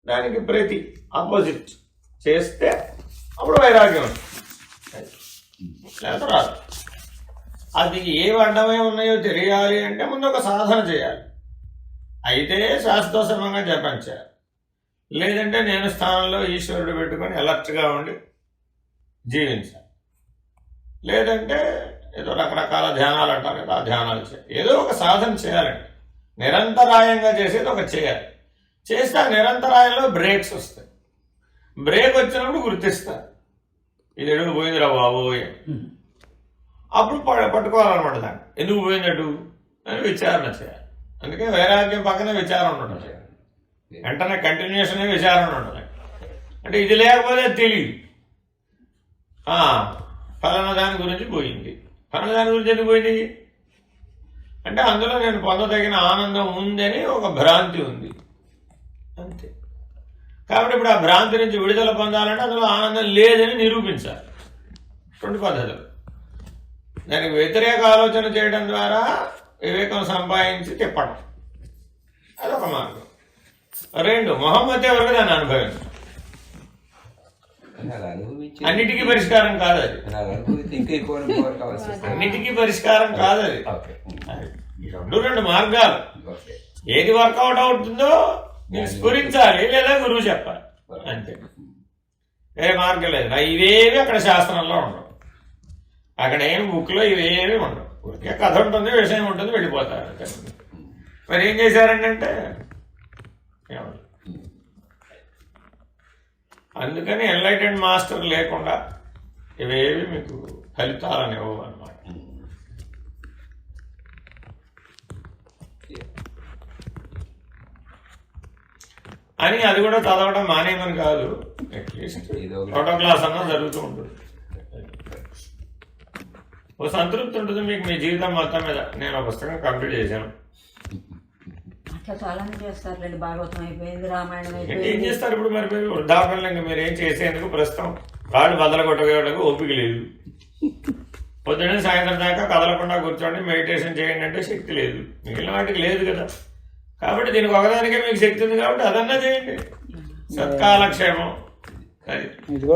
దానికి ప్రతి ఆపోజిట్ చేస్తే అప్పుడు వైరాగ్యం లేకపోతే రాదు. అది ఏ అడ్డమై ఉన్నాయో తెలియాలి అంటే ముందు ఒక సాధన చేయాలి. అయితే శాశ్వతసమంగా జపించాలి, లేదంటే నేను స్థానంలో ఈశ్వరుడు పెట్టుకొని అలర్ట్గా ఉండి జీవించాలి, లేదంటే ఏదో రకరకాల ధ్యానాలు అంటారు కదా, ఆ ధ్యానాలు చేయాలి. ఏదో ఒక సాధన చేయాలండి. నిరంతరాయంగా చేసేది ఒక చేయాలి. చేస్తే ఆ నిరంతరాయంలో బ్రేక్స్ వస్తాయి. బ్రేక్ వచ్చినప్పుడు గుర్తిస్తారు, ఇది ఎడుగు పోయిందిరా బాబోయ్, అప్పుడు పట్టుకోవాలన్నమాట. దాన్ని ఎందుకు పోయినట్టు అని విచారణ చేయాలి. అందుకే వైరాగ్యం పక్కనే విచారణ ఉండదు. వెంటనే కంటిన్యూషన్ విచారణ ఉండదు. అంటే ఇది లేకపోతే తెలియదు, ఫలానా దాని గురించి పోయింది. ఫలానా దాని గురించి ఎందుకు పోయింది అంటే అందులో నేను పొందదగిన ఆనందం ఉందని ఒక భ్రాంతి ఉంది అంతే. కాబట్టి ఇప్పుడు ఆ భ్రాంతి నుంచి విడుదల పొందాలంటే అందులో ఆనందం లేదని నిరూపించాలి. 2 పద్ధతులు. దానికి వ్యతిరేక ఆలోచన చేయడం ద్వారా వివేకం సంపాదించి తిప్పడం, అదొక మార్గం. 2 మొహమ్మతే వరకు దాన్ని అనుభవించడం. అన్నిటికీ పరిష్కారం కాదు అది, అన్నిటికీ పరిష్కారం కాదు అది. ఈ 2 మార్గాలు. ఏది వర్కౌట్ అవుతుందో నీకు స్ఫురించాలి, లేదా గురువు చెప్పాలి, అంతే. వేరే మార్గం లేదు. ఇవేవి అక్కడ శాస్త్రంలో ఉండవు, అక్కడ ఏం బుక్లో ఇవేవి ఉండవు. ఊరికే కథ ఉంటుంది, విషయం ఉంటుంది, వెళ్ళిపోతారు. మరి ఏం చేశారంటే అందుకని ఎన్లైటెడ్ మాస్టర్ లేకుండా ఇవేవి మీకు ఫలితాలని ఇవ్వవు అన్నమాట. అని అది కూడా చదవడం మానేమని కాదు, అట్లీస్ట్ ఒకటో క్లాస్ అన్నా జరుగుతూ ఉంటుంది. ఒక సంతృప్తి ఉంటుంది మీకు మీ జీవితం మొత్తం మీద. నేను ఒక పుస్తకం కంప్లీట్ చేశాను. చాలా చేస్తారు, భాగవతం అయిపోయింది, రామాయణం అయిపోయింది. ఏం చేస్తారు ఇప్పుడు మరి మీరు వృద్ధాపనలో? ఇంకా మీరు ఏం చేసేందుకు ప్రస్తుతం కాళ్ళు బద్దలు కొట్టగలకు ఓపిక లేదు. పొద్దున్నే సాయంత్రం దాకా కదలకుండా కూర్చోండి, మెడిటేషన్ చేయండి అంటే శక్తి లేదు, మిగిలిన వాటికి లేదు కదా. కాబట్టి దీనికి ఒకదానికే మీకు శక్తి ఉంది కాబట్టి అదన్నా చేయండి. సత్కాలక్షేమం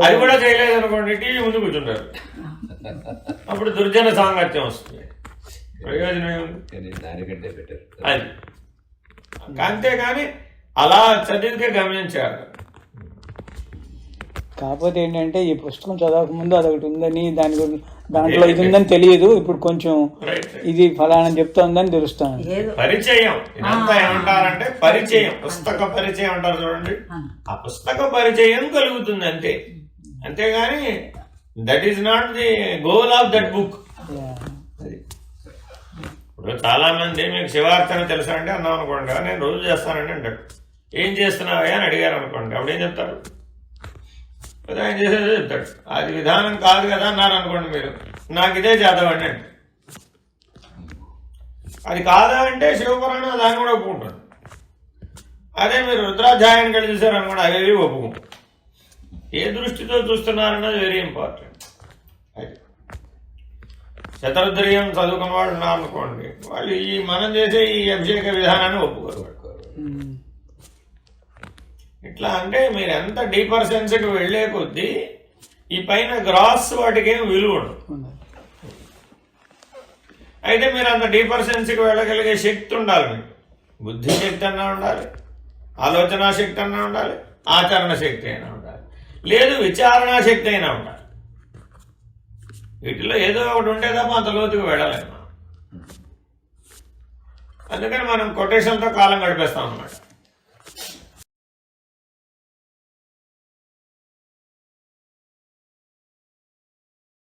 అది కూడా చేయలేదు అనుకోండి, టీవీ ముందు కూర్చుంటారు, అప్పుడు దుర్జన సాంగత్యం వస్తుంది. ప్రయోజనం ఏముంది అది. అంతేగాని అలా చదివితే గమనించారు. కాకపోతే ఏంటంటే ఈ పుస్తకం చదవక ముందు అదొకటి ఉందని, దాంట్లో ఇది ఉందని తెలియదు. ఇప్పుడు కొంచెం ఇది ఫలానా చెప్తా ఉందని తెలుస్తాను. పరిచయం ఇదంతా ఏమంటారంటే పరిచయం, పుస్తక పరిచయం అంటారు చూడండి. ఆ పుస్తక పరిచయం కలుగుతుంది అంతే, అంతేగాని that is not the goal of that book. ఇప్పుడు చాలా మంది మీకు శివార్చన తెలుసా అంటే అన్నాం అనుకోండి, నేను రోజు చేస్తానండి అంటాడు. ఏం చేస్తున్నావా అని అడిగారు అనుకోండి, అప్పుడు ఏం చెప్తారు? ఆయన చేసేదే చెప్తాడు. అది విధానం కాదు కదా అన్నారు అనుకోండి మీరు, నాకు ఇదే చేద్దామండి అంటే. అది కాదా అంటే శివపురాణం దాన్ని కూడా ఒప్పుకుంటాడు. అదే మీరు రుద్రాధ్యాయానికి వెళ్ళి చూసారు అనుకోండి, అవేవి ఒప్పుకుంటారు. ఏ దృష్టితో చూస్తున్నారన్నది వెరీ ఇంపార్టెంట్. అది శతరుద్రియం చదువుకున్న వాళ్ళు ఉన్నారు అనుకోండి, వాళ్ళు ఈ మనం చేసే ఈ అభిషేక విధానాన్ని ఒప్పుకోరు. ఇట్లా అంటే మీరు ఎంత డీపర్ సెన్స్కి వెళ్లే కొద్దీ ఈ పైన గ్రాస్ వాటికి ఏం విలువ ఉండదు. అయితే మీరు అంత డీపర్ సెన్స్కి వెళ్ళగలిగే శక్తి ఉండాలి మీకు. బుద్ధి శక్తి అన్నా ఉండాలి, ఆలోచన శక్తి అన్నా ఉండాలి, ఆచరణ శక్తి అయినా ఉండాలి, లేదు విచారణా శక్తి అయినా ఉండాలి. వీటిలో ఏదో ఒకటి ఉంటే తప్ప అంత లోతుకు వెళ్ళలేము. అందుకని మనం కొటేషన్తో కాలం గడిపేస్తాం అన్నమాట.